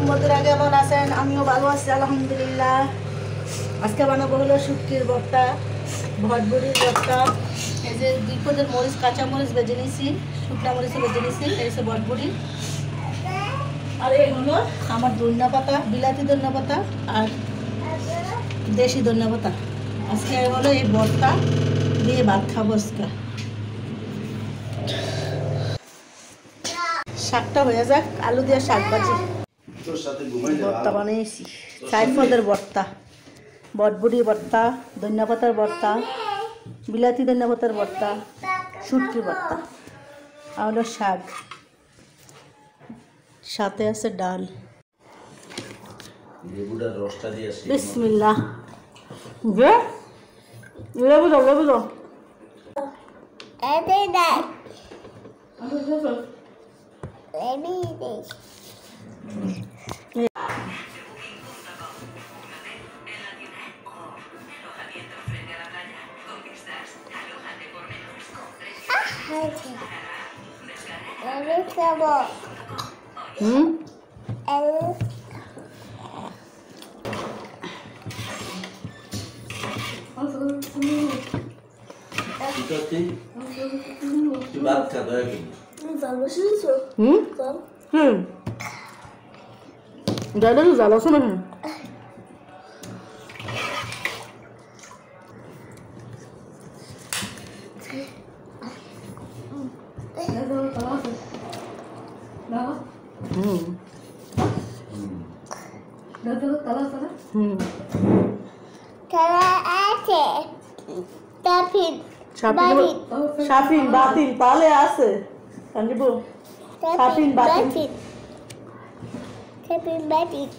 বন্ধুরা কেমন আছেন? আমিও ভালো আছি আলহামদুলিল্লাহ। আজকে বানাবো হলো শুটকির ভর্তা, ভটভটির ভর্তা। এই যে 2 পদের মরিচ, কাঁচা মরিচ ভেজে নিয়েছি, শুকনা মরিচ ভেজে নিয়েছি। এই যে ভটভটি। আর এই হলো আমার ধনিয়া পাতা, বিলাতি ধনিয়া পাতা আর দেশি ধনিয়া পাতা। আজকে হলো এই ভর্তা দিয়ে ভাত খাবো। আজকে শাকটা হয়ে যাক, আলু দিয়ে শাক ভাজি। ভর্তা বানিয়েছি, 4 পদের ভর্তা, বটবুটি ভর্তা, ধনিয়া পাতার ভর্তা, বিলাতি ধনিয়া পাতার ভর্তা, শুটকি ভর্তা আর হলো শাক, সাথে আছে ডাল। বিসমিল্লাহ। যে লেবু দাও, লেবু দাও। শাফিন বাতিল তালে আছে কান্দিব। শাফিন বাতিল শাফিন বাতিল।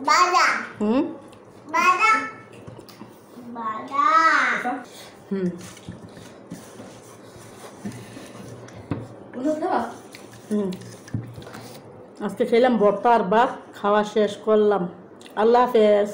Bada. Bada. Bada. আজকে খেলাম ভর্তা আর ভাত, খাওয়া শেষ করলাম। আল্লাহ হাফেজ।